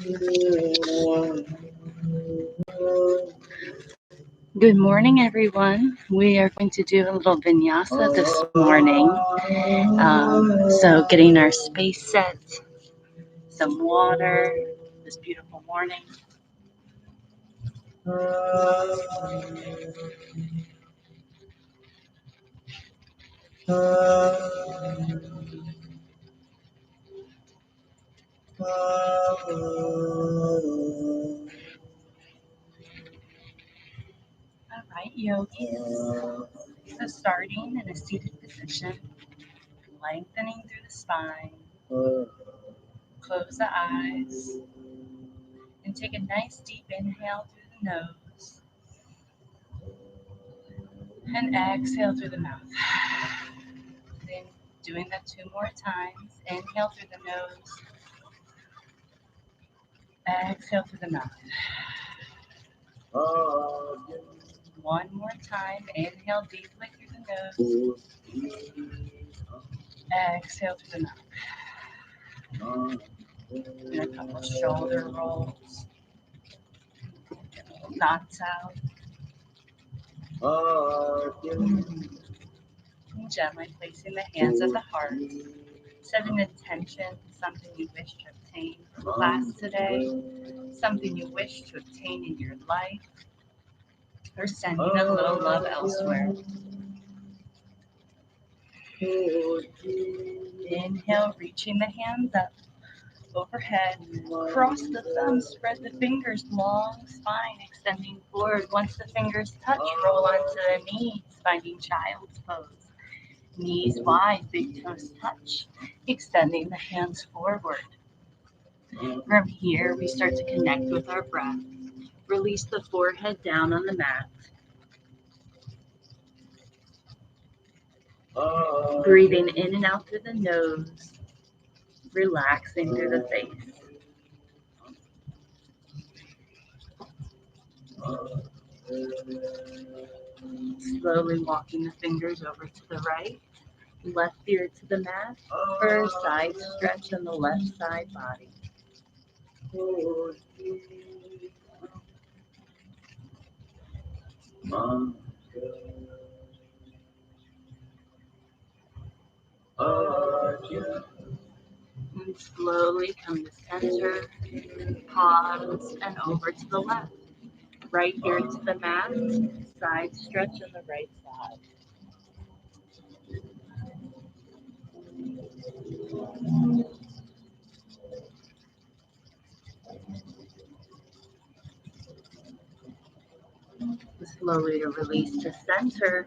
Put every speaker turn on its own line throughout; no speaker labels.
Good morning, everyone. We are going to do a little vinyasa this morning. So, getting our space set, some water, this beautiful morning. All right, yogis. So, starting in a seated position, lengthening through the spine, close the eyes, and take a nice deep inhale through the nose and exhale through the mouth. Then doing that 2 more times. Inhale through the nose, exhale through the mouth. One more time. Inhale deeply through the nose, exhale through the mouth. And a couple shoulder rolls, knots out. Gently placing the hands at the heart. Set an intention, something you wish to obtain from class today, something you wish to obtain in your life, or sending a little love elsewhere. Inhale, reaching the hands up overhead. Cross the thumbs, spread the fingers, long spine extending forward. Once the fingers touch, roll onto the knees, finding child's pose. Knees wide, big toes touch, extending the hands forward. From here, we start to connect with our breath. Release the forehead down on the mat. Breathing in and out through the nose, relaxing through the face. Slowly walking the fingers over to the right, left ear to the mat, for a side stretch on the left side body. And slowly come to center, pause, and over to the left. Right ear to the mat, side stretch on the right side. Slowly to release to center.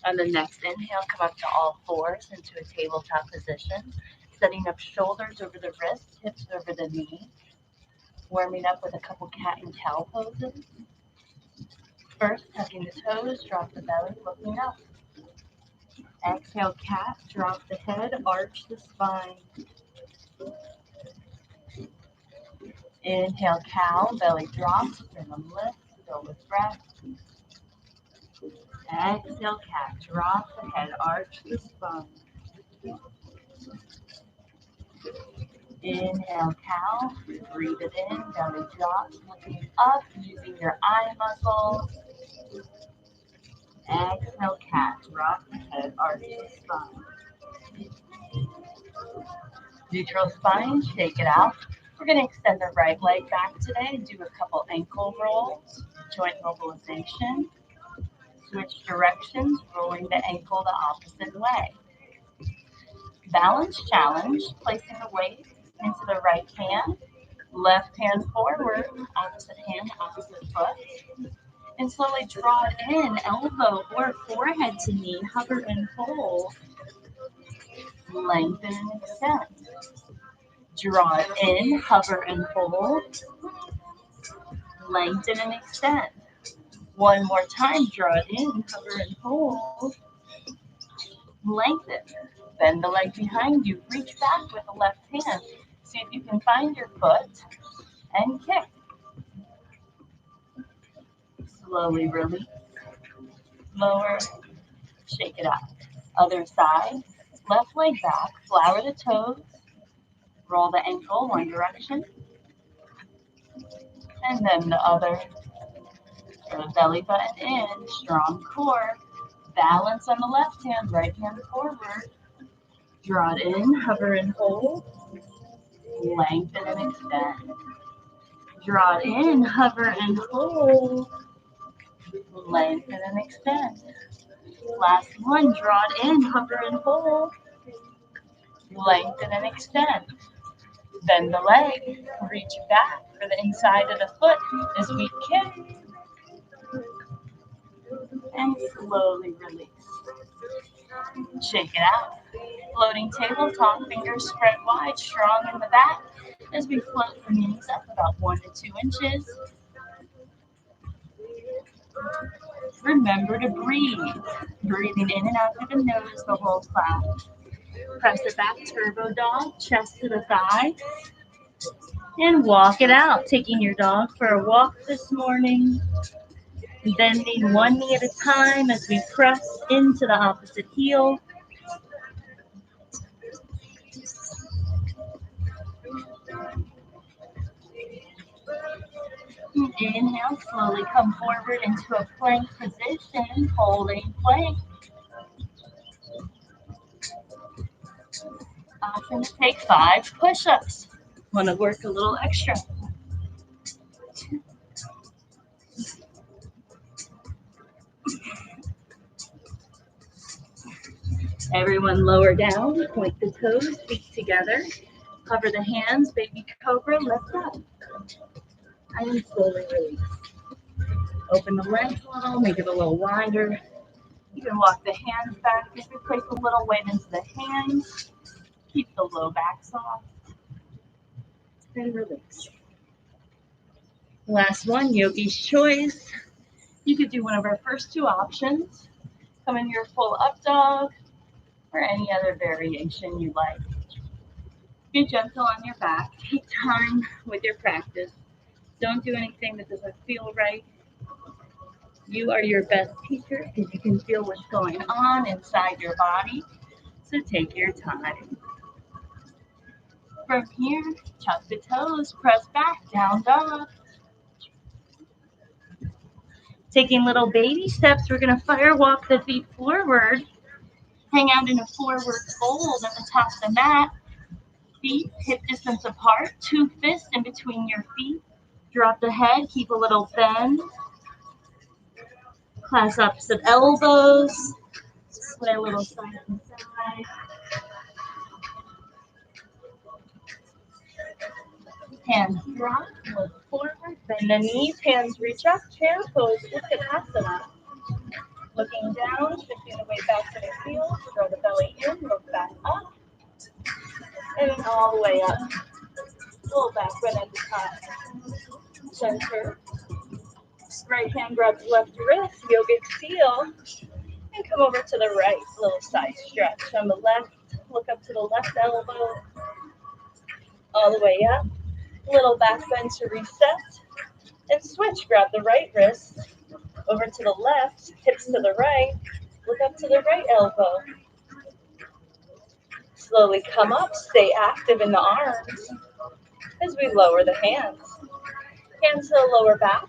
On the next inhale, come up to all fours into a tabletop position, setting up shoulders over the wrists, hips over the knees. Warming up with a couple cat and cow poses. First, tucking the toes, drop the belly, looking up. Exhale, cat, drop the head, arch the spine. Inhale, cow, belly drops, sternum lifts, fill with breath. Exhale, cat, drop the head, arch the spine. Inhale, cow, breathe it in, belly drops, looking up, using your eye muscles. Exhale, cat, drop the head, arch the spine. Neutral spine, shake it out. We're going to extend the right leg back today and do a couple ankle rolls, joint mobilization. Switch directions, rolling the ankle the opposite way. Balance challenge, placing the weight into the right hand, left hand forward, opposite hand, opposite foot. And slowly draw it in, elbow or forehead to knee, hover and hold. Lengthen and extend. Draw it in, hover and hold. Lengthen and extend. One more time, draw it in, hover and hold. Lengthen. Bend the leg behind you, reach back with the left hand. See if you can find your foot and kick. Slowly release. Lower, shake it out. Other side, left leg back, flower the toes. Roll the ankle one direction and then the other. Throw the belly button in, strong core. Balance on the left hand, right hand forward. Draw it in, hover and hold. Lengthen and extend. Draw it in, hover and hold. Lengthen and extend. Last one, draw it in, hover and hold. Lengthen and extend. Bend the leg, reach back for the inside of the foot as we kick. And slowly release. Shake it out. Floating tabletop, fingers spread wide, strong in the back as we float the knees up about 1 to 2 inches. Remember to breathe. Breathing in and out through the nose the whole time. Press it back, turbo dog, chest to the thigh. And walk it out, taking your dog for a walk this morning. Bending one knee at a time as we press into the opposite heel. Inhale, slowly come forward into a plank position, holding plank. Option to take 5 push-ups. Want to work a little extra. Everyone lower down, point the toes, feet together. Cover the hands, baby cobra, lift up. And slowly release. Open the legs a little, make it a little wider. You can walk the hands back, just place a little weight into the hands. Keep the low back soft. And release. Last one, yogi's choice. You could do one of our first 2 options. Come in your full up dog or any other variation you like. Be gentle on your back. Take time with your practice. Don't do anything that doesn't feel right. You are your best teacher because you can feel what's going on inside your body. So take your time. From here, tuck the toes, press back, down dog. Taking little baby steps, we're going to fire walk the feet forward. Hang out in a forward fold at the top of the mat. Feet hip distance apart, 2 fists in between your feet. Drop the head, keep a little bend. Class opposite elbows. Sway a little side to side. Hands drop, look forward, bend the knees, hands reach up, chair pose, Uttanasana. Looking down, shifting the weight back to the heels, throw the belly in, look back up, and then all the way up. Pull back, bend at the top. Center. Right hand grabs left wrist, yogic seal, and come over to the right. Little side stretch on the left. Look up to the left elbow, all the way up. Little back bend to reset, and switch. Grab the right wrist, over to the left, hips to the right. Look up to the right elbow. Slowly come up, stay active in the arms as we lower the hands. Hands to the lower back.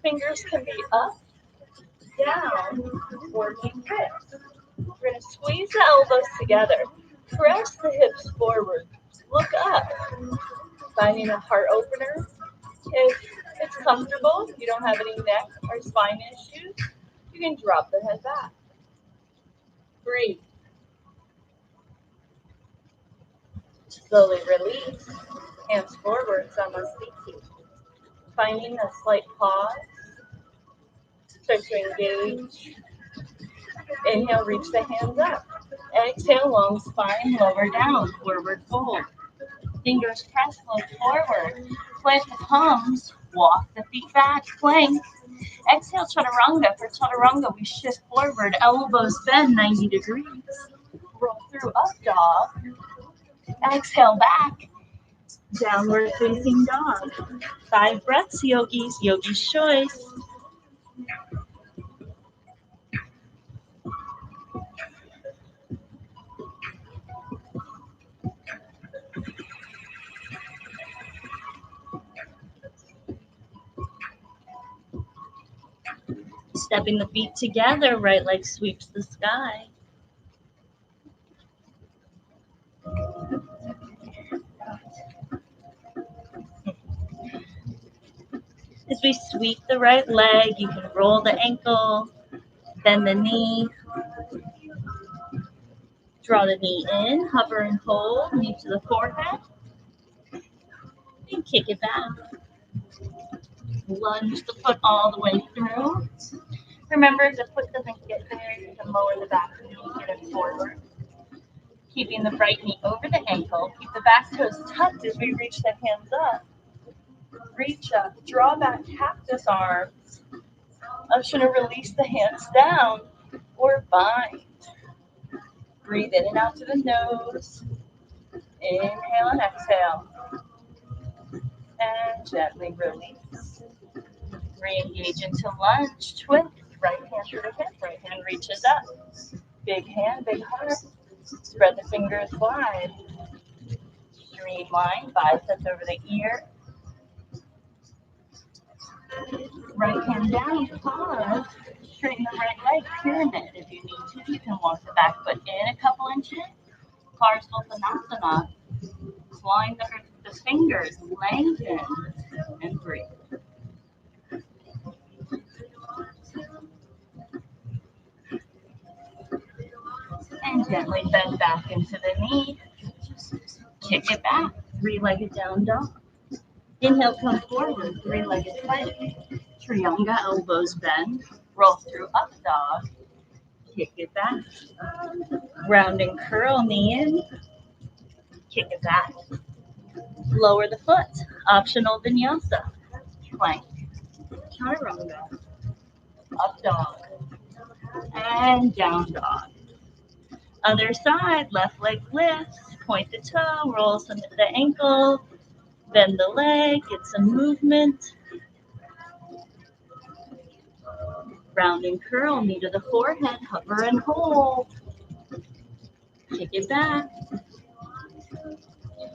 Fingers can be up, down, or wrist. We're going to squeeze the elbows together. Press the hips forward. Look up. Finding a heart opener. If it's comfortable, you don't have any neck or spine issues, you can drop the head back. Breathe. Slowly release. Hands forward, Samasthiti. Finding a slight pause. Start to engage. Inhale, reach the hands up. Exhale, long spine, lower down, forward fold. Fingers press, look forward. Plant the palms, walk the feet back, plank. Exhale, chaturanga. For chaturanga, we shift forward, elbows bend 90 degrees. Roll through up dog. Exhale back. Downward facing dog. 5 breaths, yogis, yogi's choice. Stepping the feet together, right leg sweeps the sky. As we sweep the right leg, you can roll the ankle, bend the knee, draw the knee in, hover and hold, knee to the forehead, and kick it back. Lunge the foot all the way through. Remember, if the foot doesn't get there, you can lower the back knee, get it forward. Keeping the right knee over the ankle. Keep the back toes tucked as we reach the hands up. Reach up, draw back cactus arms. Option to release the hands down or bind. Breathe in and out to the nose. Inhale and exhale. And gently release. Re-engage into lunge. Twist. Right hand through the hip. Right hand reaches up. Big hand, big heart. Spread the fingers wide. Streamline. Biceps over the ear. Right hand down. Pause. Straighten the right leg. Pyramid. If you need to, you can walk the back foot in a couple inches. Parsvatanasana. Clawing the fingers. Lengthen. And breathe. And gently bend back into the knee. Kick it back. Three-legged down dog. Inhale, come forward. Three-legged plank. Trianga, elbows bend. Roll through up dog. Kick it back. Round and curl, knee in. Kick it back. Lower the foot. Optional vinyasa. Plank. Chaturanga. Up dog. And down dog. Other side, left leg lifts, point the toe, roll some of the ankle, bend the leg, get some movement. Round and curl, knee to the forehead, hover and hold. Kick it back.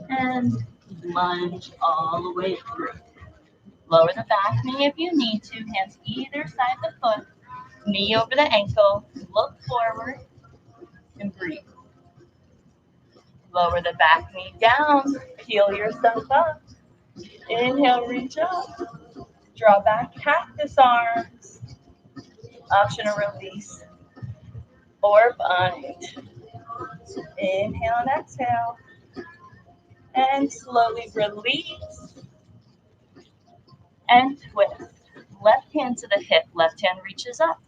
And lunge all the way through. Lower the back knee if you need to, hands either side of the foot, knee over the ankle, look forward, and breathe. Lower the back knee down, peel yourself up. Inhale, reach up. Draw back cactus arms. Option to release or bind. Inhale and exhale. And slowly release and twist. Left hand to the hip, left hand reaches up.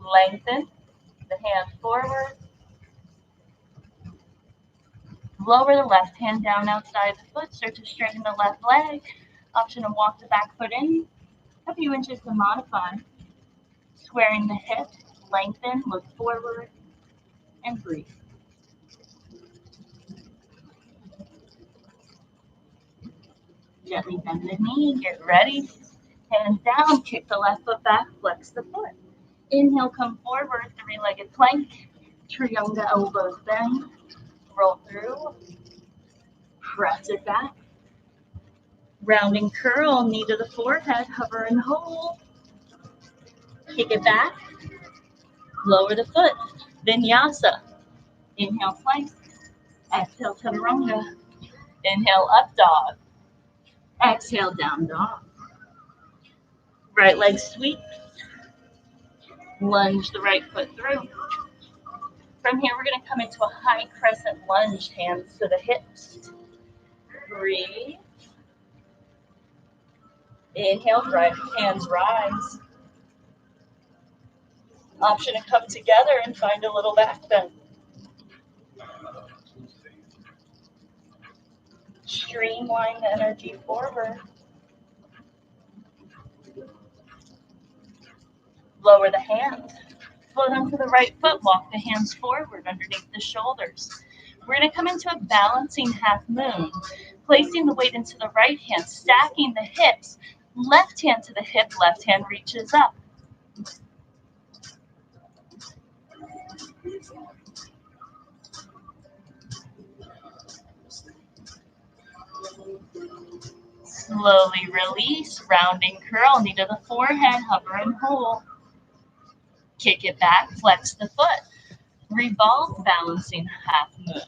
Lengthen the hand forward. Lower the left hand down outside the foot. Start to straighten the left leg. Option to walk the back foot in. A few inches to modify. Squaring the hip. Lengthen, look forward, and breathe. Gently bend the knee. Get ready. Hands down. Kick the left foot back. Flex the foot. Inhale, come forward. Three-legged plank. Trianga, elbows bend. Roll through. Press it back. Round and curl, knee to the forehead, hover and hold. Kick it back. Lower the foot. Vinyasa. Inhale, plank. Exhale, chaturanga. Inhale, up dog. Exhale, down dog. Right leg sweep. Lunge the right foot through. From here, we're going to come into a high crescent lunge, hands to the hips. Breathe. Inhale, right hands rise. Option to come together and find a little back bend. Streamline the energy forward. Lower the hands. Float onto the right foot. Walk the hands forward underneath the shoulders. We're going to come into a balancing half moon. Placing the weight into the right hand, stacking the hips. Left hand to the hip, left hand reaches up. Slowly release, rounding curl, knee to the forehead, hover and hold. Kick it back, flex the foot. Revolve, balancing half moon.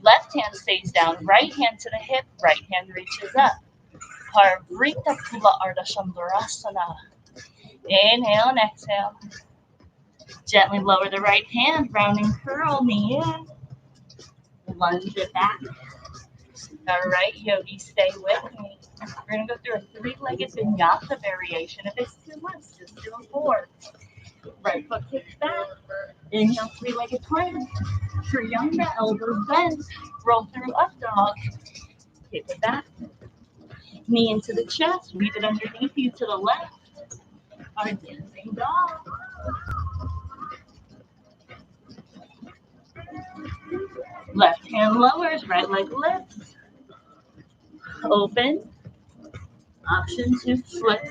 Left hand stays down, right hand to the hip, right hand reaches up. Parvrita Kula Ardha Shamburasana. Inhale and exhale. Gently lower the right hand, rounding curl, knee in. Lunge it back. All right, yogi, stay with me. We're going to go through a three-legged vinyasa variation. If it's too much, just do a four. Right foot kicks back. Inhale, three-legged plank. Triangle, elbows bent. Roll through up dog. Kick it back. Knee into the chest. Weave it underneath you to the left. Our dancing dog. Left hand lowers, right leg lifts. Open. Option to flip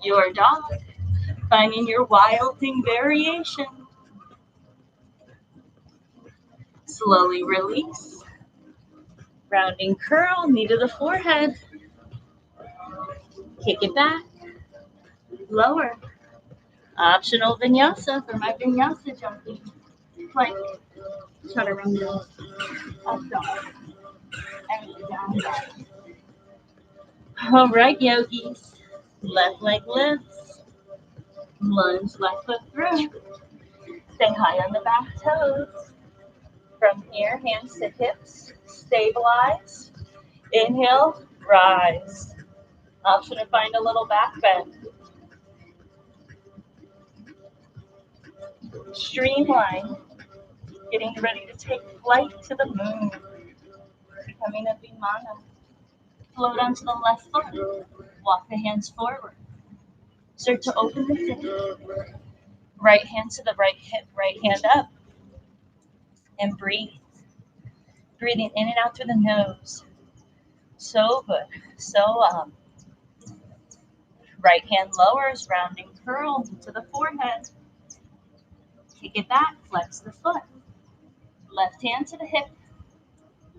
your dog. Finding your wilding variation. Slowly release. Rounding curl, knee to the forehead. Kick it back. Lower. Optional vinyasa for my vinyasa junkie. Plank. Chaturanga. Up dog. And down dog. All right, yogis. Left leg lifts. Lunge left foot through. Stay high on the back toes. From here, hands to hips. Stabilize. Inhale, rise. Option to find a little back bend. Streamline. Getting ready to take flight to the moon. Becoming a Vimana. Float onto the left foot. Walk the hands forward. Start to open the hip. Right hand to the right hip, right hand up. And breathe. Breathing in and out through the nose. So good. So up. Right hand lowers, rounding curl to the forehead. Kick it back, flex the foot. Left hand to the hip.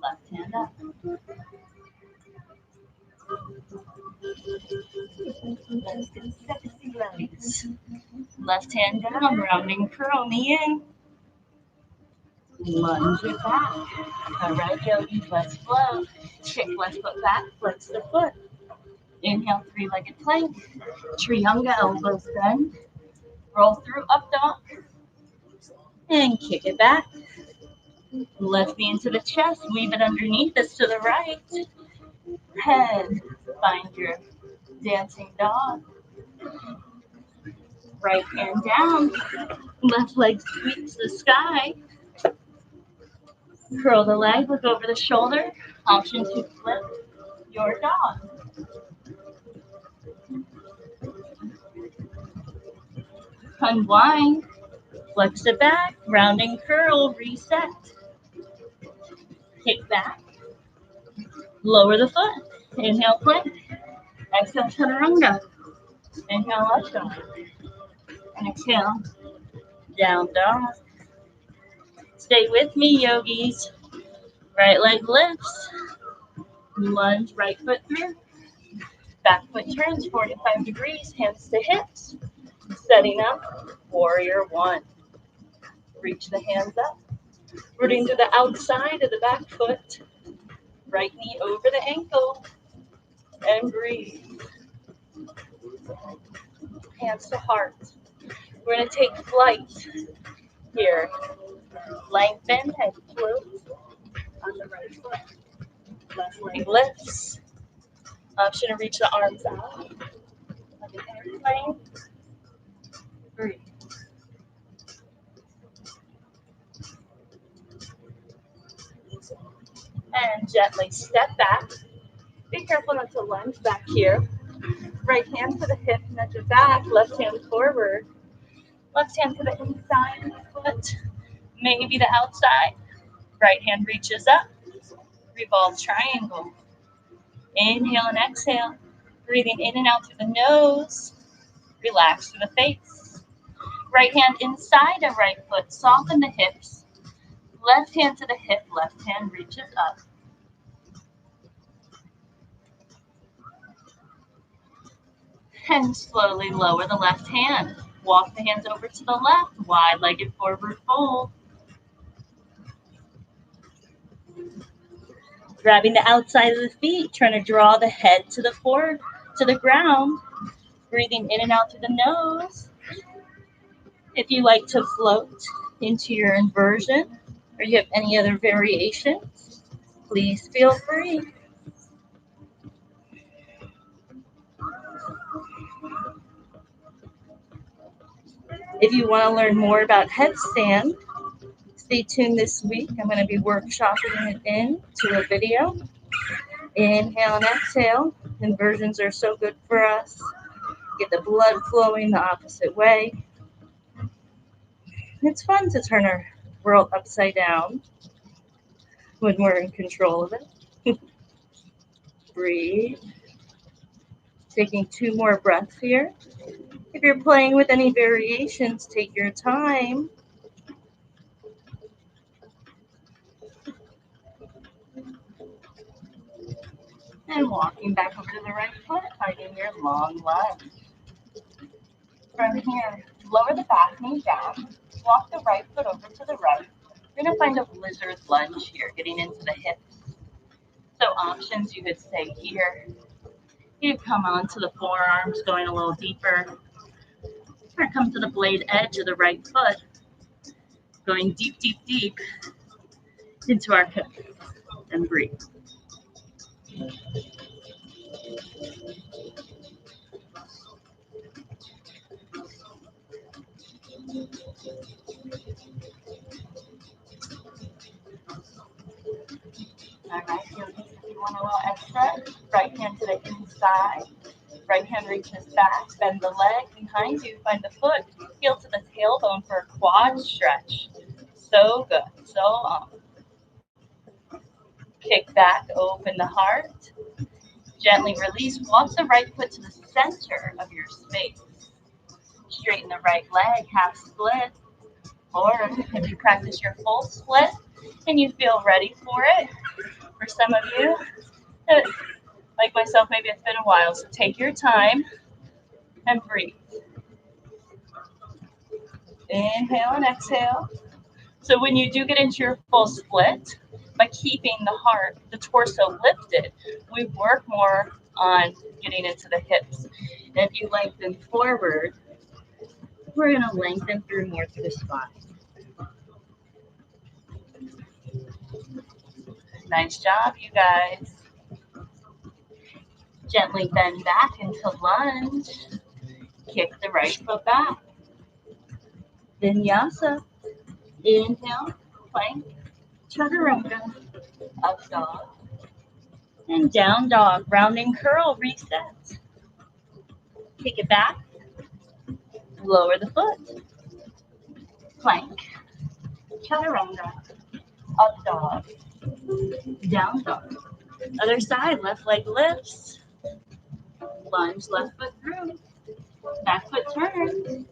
Left hand up. Let's get sexy legs. Left hand down, rounding curl, knee in. Lunge it back. All right, yogis, let's flow. Kick left foot back, flex the foot. Inhale, three-legged plank. Triangle, elbows bend. Roll through up dog. And kick it back. Left knee into the chest, weave it underneath us to the right. Head, find your dancing dog. Right hand down, left leg sweeps the sky. Curl the leg, look over the shoulder. Option to flip your dog. Unwind, flex it back, rounding curl, reset. Kick back, lower the foot. Inhale, plank. Exhale, chaturanga. Inhale, up dog. Exhale, down dog. Stay with me, yogis. Right leg lifts. Lunge right foot through. Back foot turns 45 degrees, hands to hips. Setting up, warrior one. Reach the hands up. Rooting to the outside of the back foot. Right knee over the ankle. And breathe. Hands to heart. We're going to take flight here. Lengthen, head floats on the right foot. Left leg lifts. Option to reach the arms out. Like an airplane. Breathe. And gently step back. Be careful not to lunge back here. Right hand to the hip, nudge it back. Left hand forward. Left hand to the inside of the foot. Maybe the outside. Right hand reaches up. Revolve triangle. Inhale and exhale. Breathing in and out through the nose. Relax through the face. Right hand inside of right foot. Soften the hips. Left hand to the hip. Left hand reaches up. And slowly lower the left hand. Walk the hands over to the left, wide-legged forward fold. Grabbing the outside of the feet, trying to draw the head to the ground. Breathing in and out through the nose. If you like to float into your inversion, or you have any other variations, please feel free. If you want to learn more about headstand, stay tuned this week. I'm going to be workshopping it into a video. Inhale and exhale. Inversions are so good for us. Get the blood flowing the opposite way. It's fun to turn our world upside down when we're in control of it. Breathe. Taking 2 more breaths here. If you're playing with any variations, take your time. And walking back over to the right foot, finding your long lunge. From here, lower the back knee down. Walk the right foot over to the right. You're going to find a lizard lunge here, getting into the hips. So options, you could stay here. You come onto the forearms, going a little deeper. Or come to the blade edge of the right foot, going deep, deep, deep into our hip. And breathe. All right, if you want a little extra, right hand to the inside, right hand reaches back, bend the leg behind you, find the foot, heel to the tailbone for a quad stretch. So good, so on. Kick back, open the heart, gently release, walk the right foot to the center of your space. Straighten the right leg, half split, or if you practice your full split and you feel ready for it, for some of you, like myself, maybe it's been a while, so take your time and breathe. Inhale and exhale. So when you do get into your full split, by keeping the heart, the torso lifted, we work more on getting into the hips. And if you lengthen forward, we're going to lengthen through more through the spine. Nice job, you guys. Gently bend back into lunge. Kick the right foot back. Vinyasa. Inhale, plank, chaturanga, up dog, and down dog. Rounding curl, reset. Kick it back. Lower the foot. Plank, chaturanga, up dog, down dog. Other side, left leg lifts. Lunge, left foot through. Back foot turn.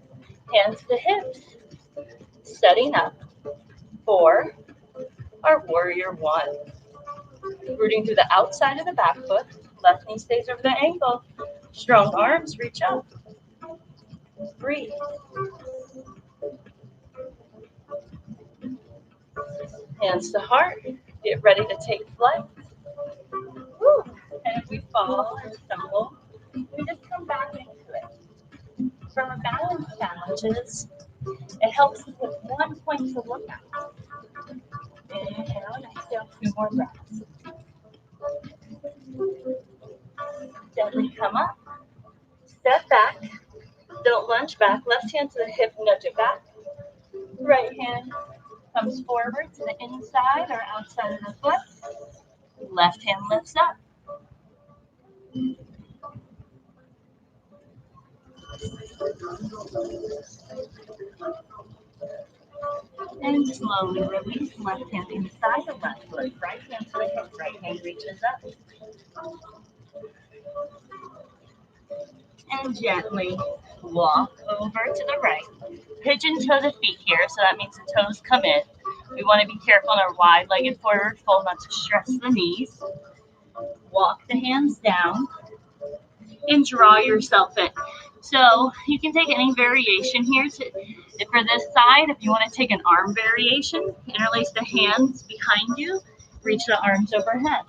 Hands to hips. Setting up for our warrior one. Rooting through the outside of the back foot. Left knee stays over the ankle. Strong arms, reach up. Breathe. Hands to heart. Get ready to take flight. Woo. And if we fall or stumble, we just come back into it. From our balance challenges, it helps us with 1 point to look at. Inhale and exhale, 2 more breaths. Gently come up, step back, don't lunge back, left hand to the hip, nudge it back. Right hand comes forward to the inside or outside of the foot. Left hand lifts up. And slowly release, left hand inside the left foot, right hand to the hip, right hand reaches up. And gently walk over to the right. Pigeon toe the feet here, so that means the toes come in. We want to be careful in our wide-legged forward fold not to stress the knees. Walk the hands down. and draw yourself in. So you can take any variation here. For this side, if you want to take an arm variation, interlace the hands behind you, reach the arms overhead.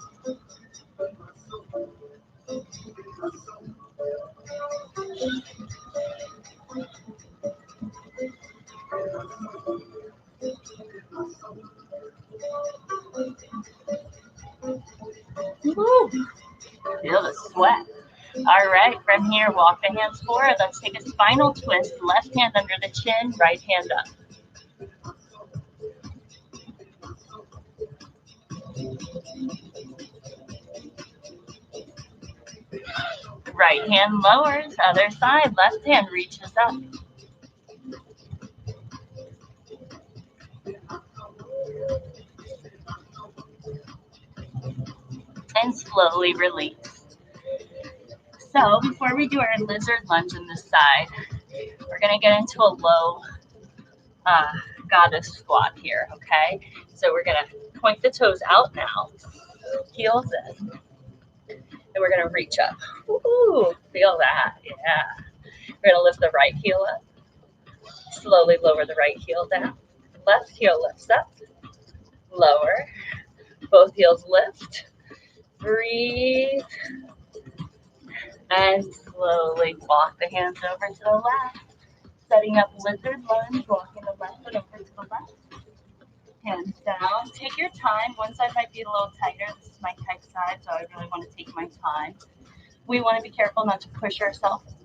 Woo. Feel the sweat. All right, from here, walk the hands forward. Let's take a spinal twist. Left hand under the chin, right hand up. Right hand lowers, other side, left hand reaches up. And slowly release. So before we do our lizard lunge on this side, we're gonna get into a low goddess squat here, okay? So we're gonna point the toes out now, heels in, and we're gonna reach up. Ooh, feel that, yeah. We're gonna lift the right heel up, slowly lower the right heel down. Left heel lifts up, lower, both heels lift, breathe, and slowly walk the hands over to the left. Setting up lizard lunge, walking the left foot over to the left. Hands down. Take your time. One side might be a little tighter. This is my tight side, so I really want to take my time. We want to be careful not to push ourselves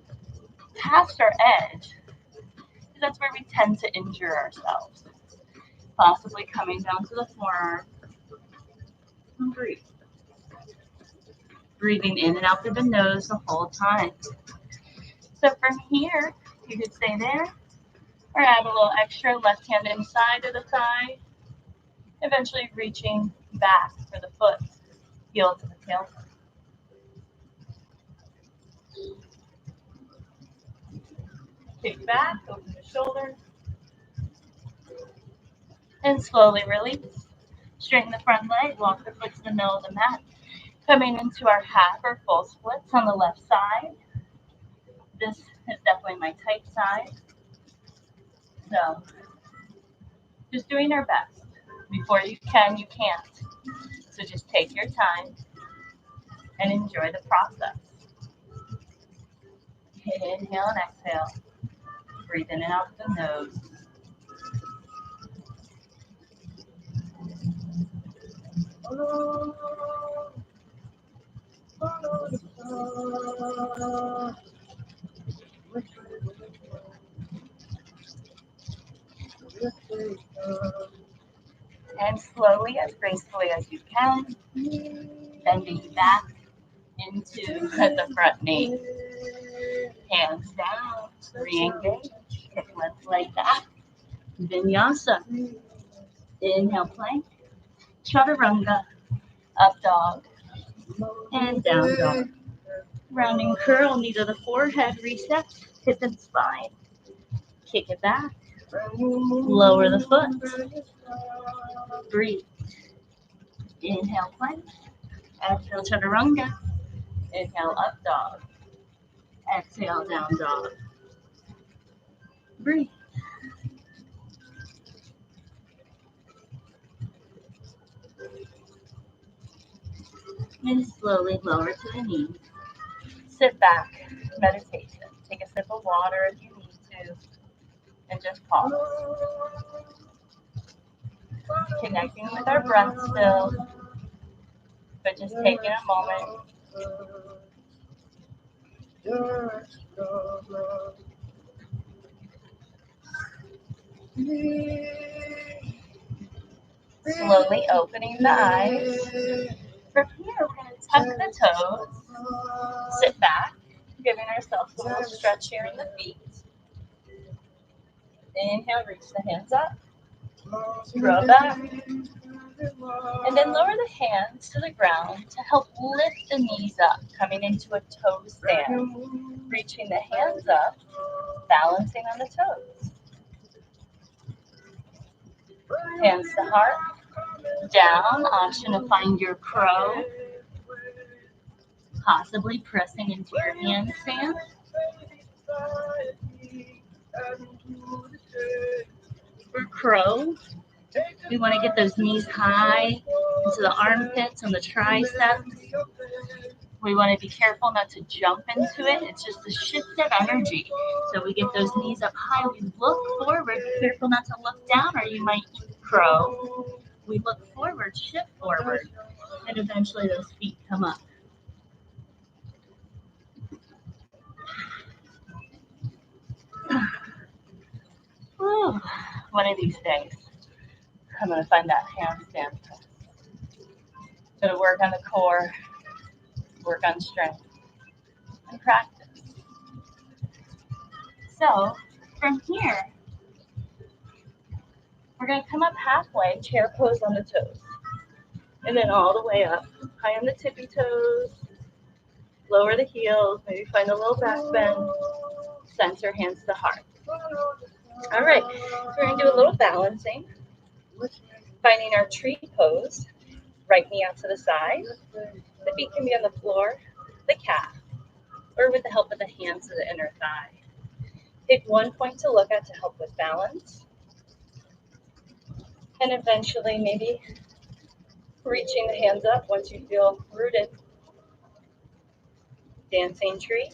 past our edge, because that's where we tend to injure ourselves. Possibly coming down to the forearm. And breathe. Breathing in and out through the nose the whole time. So from here, you could stay there, or add a little extra left hand inside of the thigh, eventually reaching back for the foot, heel to the tail. Kick back, open the shoulders, and slowly release. Straighten the front leg, walk the foot to the middle of the mat. Coming into our half or full splits on the left side. This is definitely my tight side. So just doing our best. Before you can, you can't. So just take your time and enjoy the process. Inhale and exhale. Breathe in and out the nose. And slowly, as gracefully as you can, bending back into the front knee. Hands down, re-engage, kick left leg back. Vinyasa. Inhale, plank. Chaturanga, up dog, and down dog. Rounding curl, knee to the forehead, reset, hip and spine. Kick it back, lower the foot, breathe. Inhale, plank. Exhale, chaturanga. Inhale, up dog. Exhale, down dog. Breathe. And slowly lower to the knees. Sit back, meditation. Take a sip of water if you need to, and just pause. Connecting with our breath still, but just taking a moment. Slowly opening the eyes. From here, we're going to tuck the toes, sit back, giving ourselves a little stretch here in the feet. Inhale, reach the hands up, draw back, and then lower the hands to the ground to help lift the knees up, coming into a toe stand, reaching the hands up, balancing on the toes. Hands to heart, down, option to find your crow, possibly pressing into your handstand. For crow, we want to get those knees high into the armpits and the triceps. We want to be careful not to jump into it. It's just a shift of energy. So we get those knees up high. We look forward. Careful not to look down or you might crow. We look forward, shift forward, and eventually those feet come up. Whew. One of these days, I'm going to find that handstand. Going to work on the core, work on strength, and practice. So from here, we're going to come up halfway, chair pose on the toes. And then all the way up, high on the tippy toes, lower the heels, maybe find a little back bend, center hands to heart. All right, so we're going to do a little balancing, finding our tree pose, right knee out to the side. The feet can be on the floor, the calf, or with the help of the hands to the inner thigh. Pick one point to look at to help with balance. And eventually maybe reaching the hands up once you feel rooted. Dancing tree,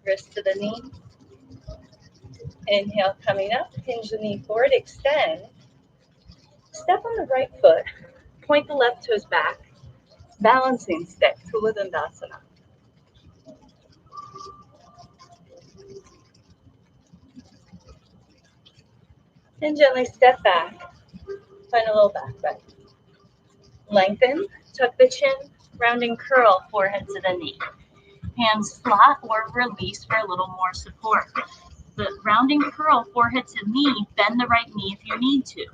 wrist to the knee. Inhale, coming up, hinge the knee forward, extend. Step on the right foot, point the left toes back, balancing stick, Tula Dandasana. And gently step back, find a little back bend. Lengthen, tuck the chin, rounding curl, forehead to the knee. Hands flat or release for a little more support. The rounding curl, forehead to knee, bend the right knee if you need to.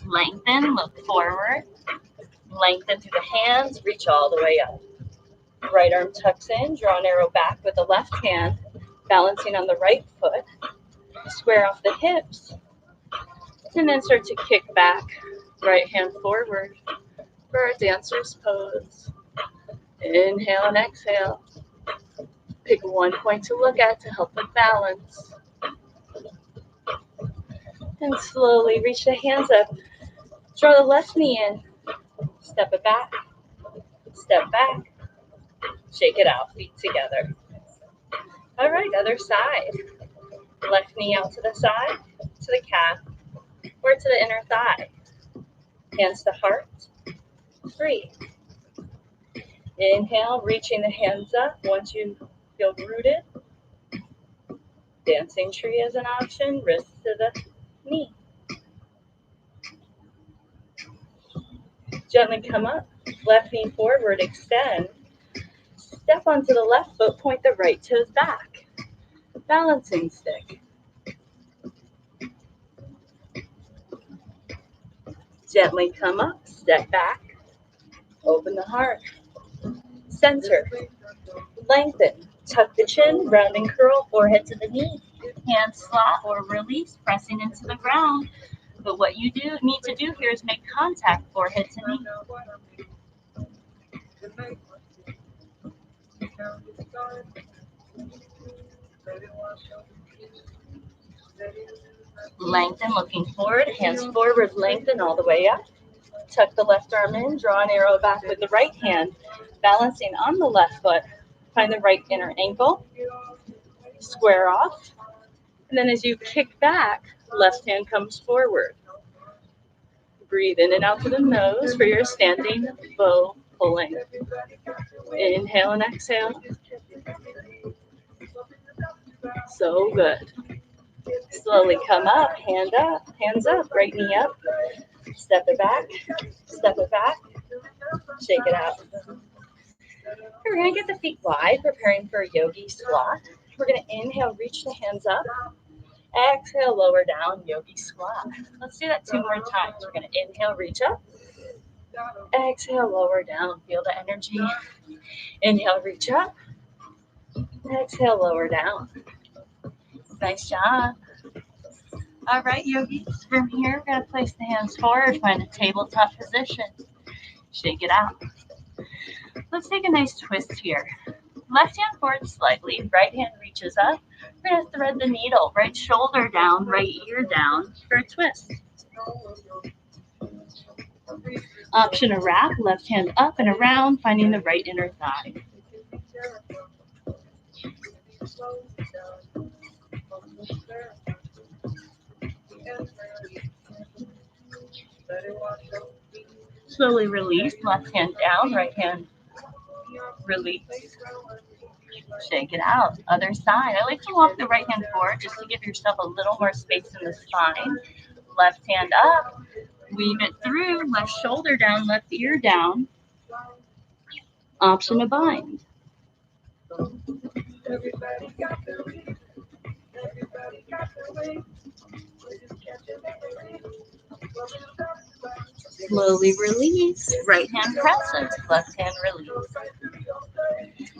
Lengthen, look forward. Lengthen through the hands, reach all the way up. Right arm tucks in, draw an arrow back with the left hand, balancing on the right foot. Square off the hips, and then start to kick back. Right hand forward for our dancer's pose. Inhale and exhale. Pick one point to look at to help with balance. And slowly reach the hands up. Draw the left knee in. Step it back. Step back. Shake it out. Feet together. All right, other side. Left knee out to the side, to the calf, or to the inner thigh. Hands to heart. 3. Inhale, reaching the hands up once you feel rooted. Dancing tree is an option. Wrist to the knee. Gently come up. Left knee forward, extend. Step onto the left foot, point the right toes back. Balancing stick. Gently come up, step back. Open the heart. Center. Lengthen. Tuck the chin, rounding curl, forehead to the knee. Hands flat or release, pressing into the ground. But what you need to do here is make contact, forehead to knee. Lengthen, looking forward, hands forward, lengthen all the way up. Tuck the left arm in, draw an arrow back with the right hand, balancing on the left foot. Find the right inner ankle, square off, and then as you kick back, left hand comes forward. Breathe in and out to the nose for your standing bow pulling. Inhale and exhale. So good. Slowly come up, hands up, right knee up. Step it back, shake it out. We're going to get the feet wide, preparing for a yogi squat. We're going to inhale, reach the hands up. Exhale, lower down, yogi squat. Let's do that 2 more times. We're going to inhale, reach up. Exhale, lower down. Feel the energy. Inhale, reach up. Exhale, lower down. Nice job. All right, yogis. From here, we're going to place the hands forward, find a tabletop position. Shake it out. Let's take a nice twist here. Left hand forward slightly, right hand reaches up. We're going to thread the needle, right shoulder down, right ear down for a twist. Option a wrap, left hand up and around, finding the right inner thigh. Slowly release, left hand down, right hand release. Shake it out. Other side. I like to walk the right hand forward just to give yourself a little more space in the spine. Left hand up. Weave it through. Left shoulder down, left ear down. Option to bind. Slowly release. Right hand presses. Left hand release.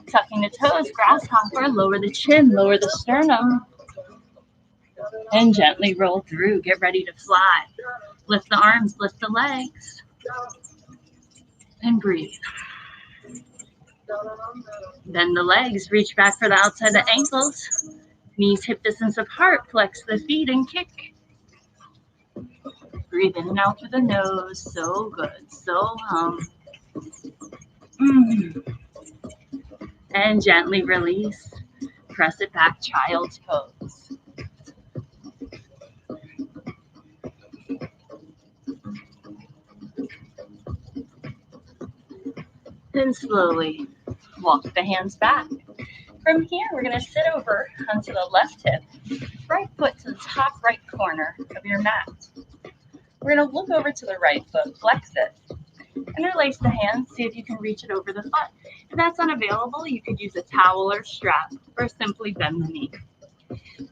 Tucking the toes, grasshopper. Lower the chin, lower the sternum. And gently roll through. Get ready to fly. Lift the arms, lift the legs. And breathe. Bend the legs, reach back for the outside of the ankles. Knees hip distance apart, flex the feet and kick. Breathe in and out through the nose. So good. So And gently release. Press it back, child's pose. Then slowly walk the hands back. From here, we're going to sit over onto the left hip, right foot to the top right corner of your mat. We're going to look over to the right foot, flex it. Interlace the hands, see if you can reach it over the foot. If that's unavailable, you could use a towel or strap, or simply bend the knee.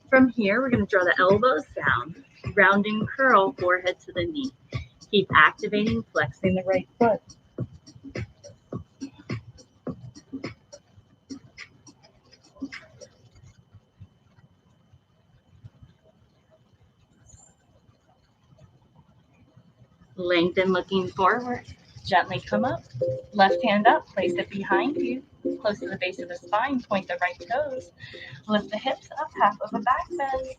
From here, we're going to draw the elbows down, rounding curl, forehead to the knee. Keep activating, flexing the right foot. Lengthen, looking forward. Gently come up. Left hand up, place it behind you, close to the base of the spine. Point the right toes. Lift the hips up, half of a back bend.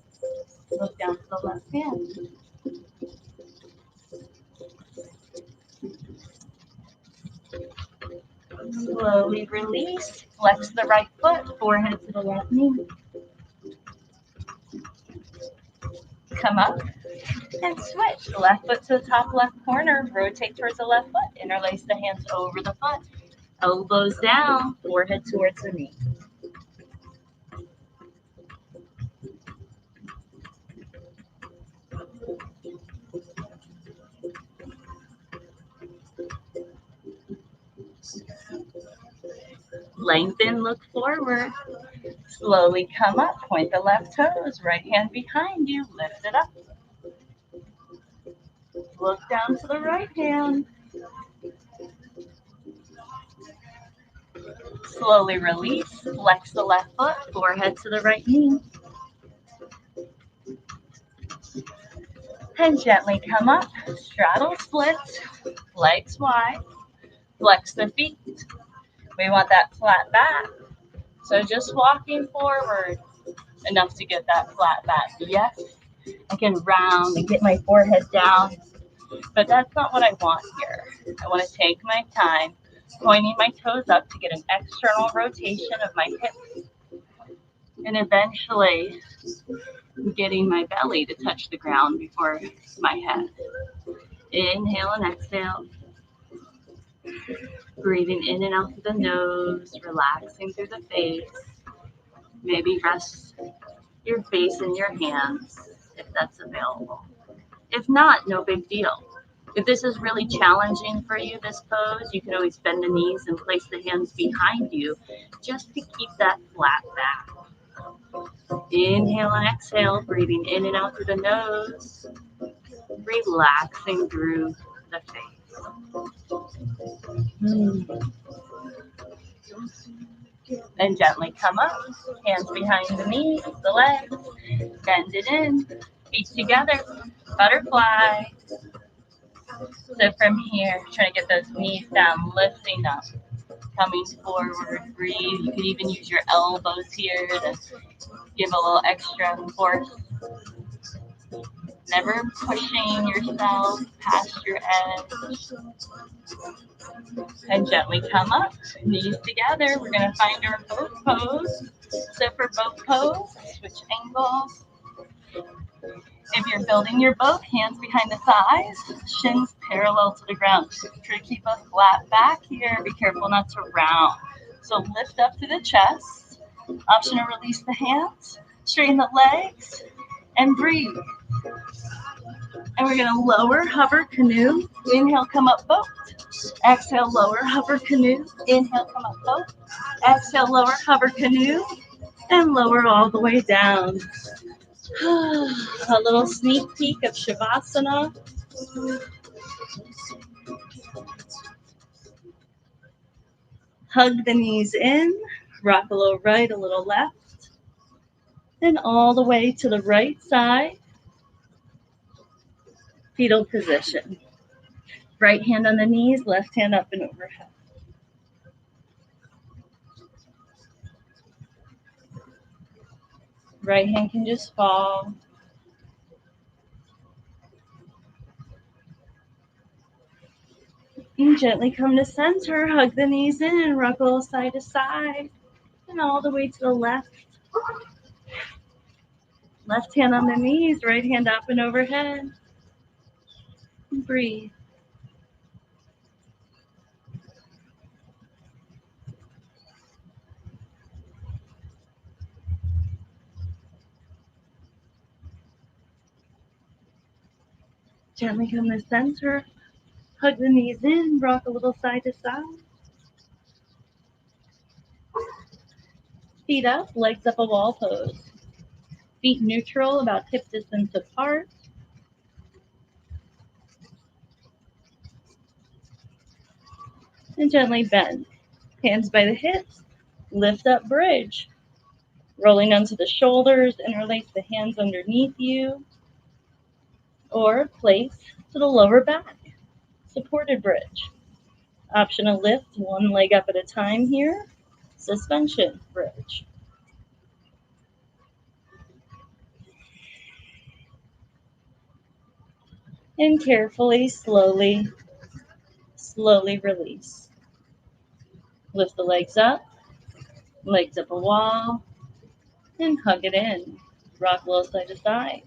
Look down to the left hand. Slowly release. Flex the right foot, forehead to the left knee. Come up and switch. Left foot to the top left corner. Rotate towards the left foot. Interlace the hands over the foot. Elbows down, forehead towards the knee. Lengthen, look forward. Slowly come up, point the left toes, right hand behind you, lift it up. Look down to the right hand. Slowly release, flex the left foot, forehead to the right knee. And gently come up, straddle split, legs wide, flex the feet. We want that flat back. So just walking forward, enough to get that flat back. Yes, I can round and get my forehead down, but that's not what I want here. I want to take my time, pointing my toes up to get an external rotation of my hips, and eventually getting my belly to touch the ground before my head. Inhale and exhale. Breathing in and out through the nose, relaxing through the face. Maybe rest your face in your hands if that's available. If not, no big deal. If this is really challenging for you, this pose, you can always bend the knees and place the hands behind you just to keep that flat back. Inhale and exhale, breathing in and out through the nose, relaxing through the face. And gently come up, hands behind the knees, the legs, Bend it in. Feet together. Butterfly. So from here, try to get those knees down, lifting up, coming forward. Breathe. You can even use your elbows here to give a little extra force. Never pushing yourself past your edge. And gently come up, knees together. We're going to find our boat pose. So for boat pose, switch angles. If you're building your boat, hands behind the thighs, shins parallel to the ground. Try to keep a flat back here. Be careful not to round. So lift up through the chest. Option to release the hands, straighten the legs, and breathe. And we're going to lower, hover, canoe. Inhale, come up, boat. Exhale, lower, hover, canoe. Inhale, come up, boat. Exhale, lower, hover, canoe. And lower all the way down. A little sneak peek of Shavasana. Hug the knees in. Rock a little right, a little left. And all the way to the right side. Fetal position. Right hand on the knees, left hand up and overhead. Right hand can just fall. And gently come to center, hug the knees in, rock a little side to side, and all the way to the left. Left hand on the knees, right hand up and overhead. And breathe. Gently come to center, hug the knees in, rock a little side to side. Feet up, legs up a wall pose. Feet neutral, about hip distance apart. And gently bend. Hands by the hips, lift up bridge. Rolling onto the shoulders, interlace the hands underneath you. Or place to the lower back, supported bridge. Option to lift one leg up at a time here. Suspension bridge. And carefully, slowly release. Lift the legs up a wall, and hug it in. Rock a little side to side.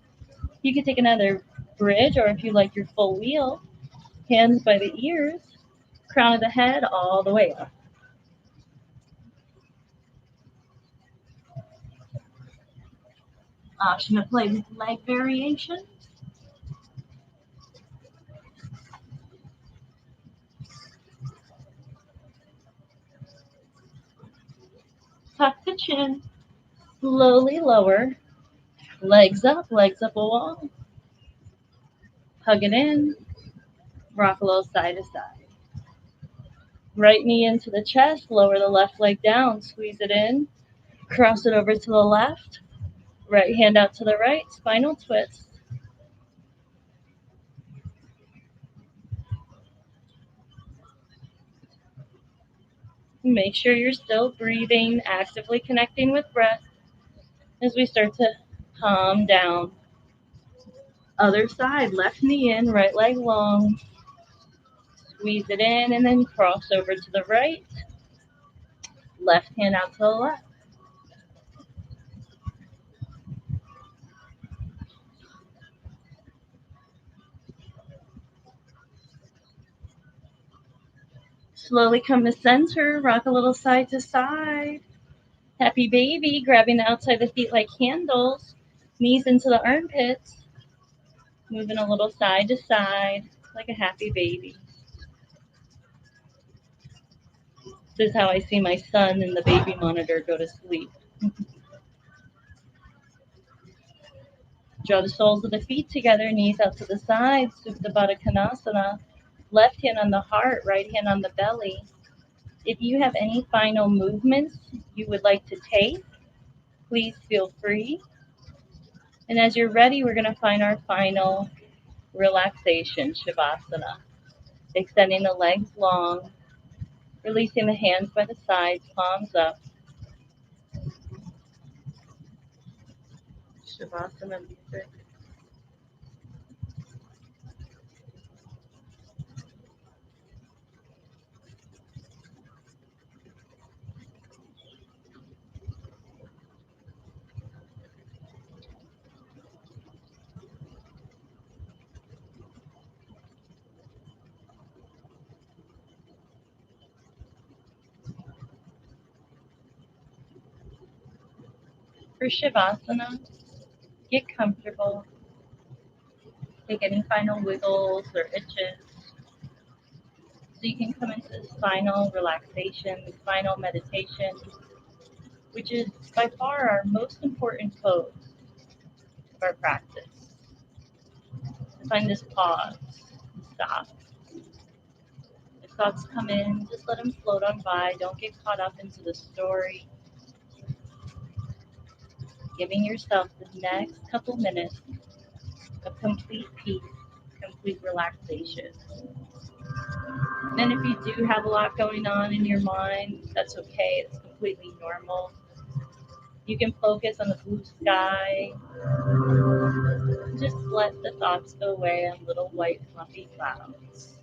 You can take another bridge, or if you like your full wheel, hands by the ears, crown of the head all the way up. Option to play with leg variations. Tuck the chin, slowly lower, legs up a wall. Hug it in, rock a little side to side. Right knee into the chest, lower the left leg down, squeeze it in, cross it over to the left, right hand out to the right, spinal twist. Make sure you're still breathing, actively connecting with breath as we start to calm down. Other side, left knee in, right leg long. Squeeze it in and then cross over to the right. Left hand out to the left. Slowly come to center, rock a little side to side. Happy baby, grabbing the outside of the feet like handles. Knees into the armpits. Moving a little side to side like a happy baby. This is how I see my son in the baby monitor go to sleep. Draw the soles of the feet together, knees out to the side, Supta Baddha Konasana. Left hand on the heart, right hand on the belly. If you have any final movements you would like to take, please feel free. And as you're ready, we're going to find our final relaxation, Shavasana. Extending the legs long, releasing the hands by the sides, palms up. Shavasana music. For Shavasana, get comfortable. Take any final wiggles or itches. So you can come into this final relaxation, this final meditation, which is by far our most important pose of our practice. Find this pause, stop. If thoughts come in, just let them float on by. Don't get caught up into the story. Giving yourself the next couple minutes of complete peace, complete relaxation. And if you do have a lot going on in your mind, that's okay. It's completely normal. You can focus on the blue sky. Just let the thoughts go away on little white fluffy clouds.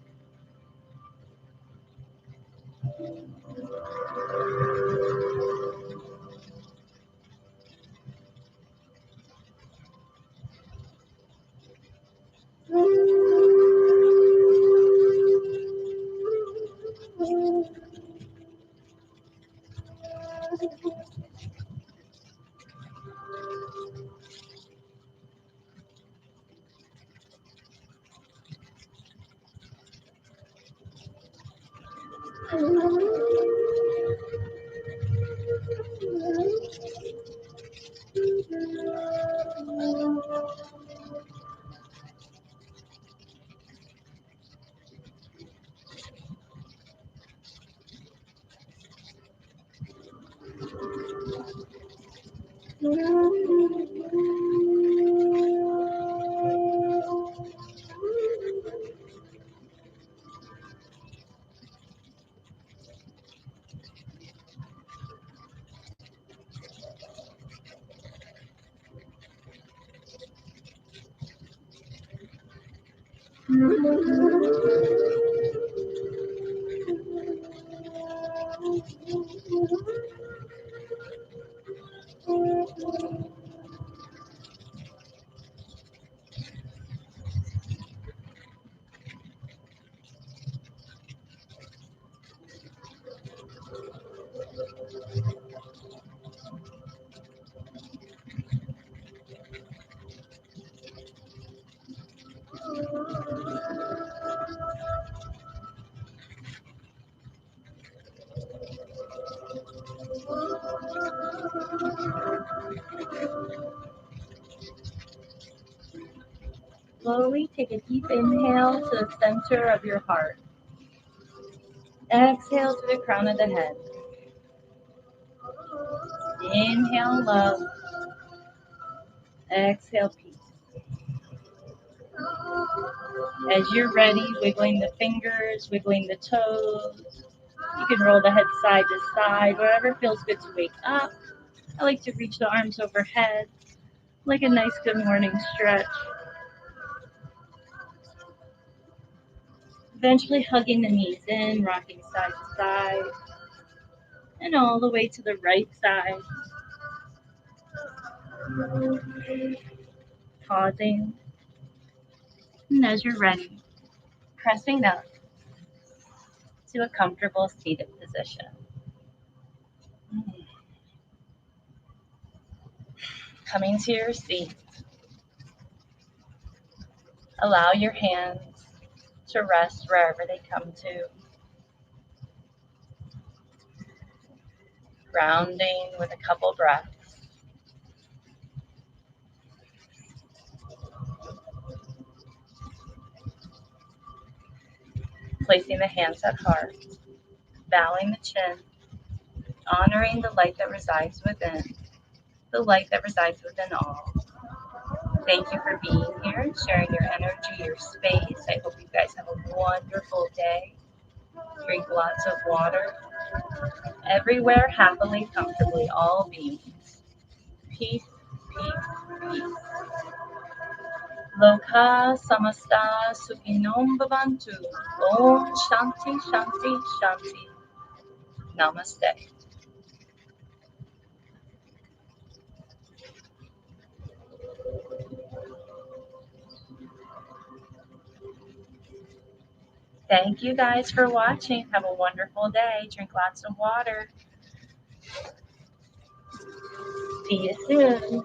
Slowly take a deep inhale to the center of your heart. Exhale to the crown of the head. Inhale love. Exhale peace. As you're ready, wiggling the fingers, wiggling the toes. You can roll the head side to side, whatever feels good to wake up. I like to reach the arms overhead, like a nice good morning stretch. Eventually hugging the knees in, rocking side to side, and all the way to the right side. Pausing, and as you're ready, pressing up to a comfortable seated position. Coming to your seat, allow your hands to rest wherever they come to. Grounding with a couple breaths. Placing the hands at heart, bowing the chin, honoring the light that resides within, the light that resides within all. Thank you for being here, sharing your energy, your space. I hope you guys have a wonderful day. Drink lots of water. Everywhere, happily, comfortably, all beings. Peace, peace, peace. Loka samasta sukhinom bhavantu. Om shanti, shanti, shanti. Namaste. Thank you guys for watching. Have a wonderful day. Drink lots of water. See you soon.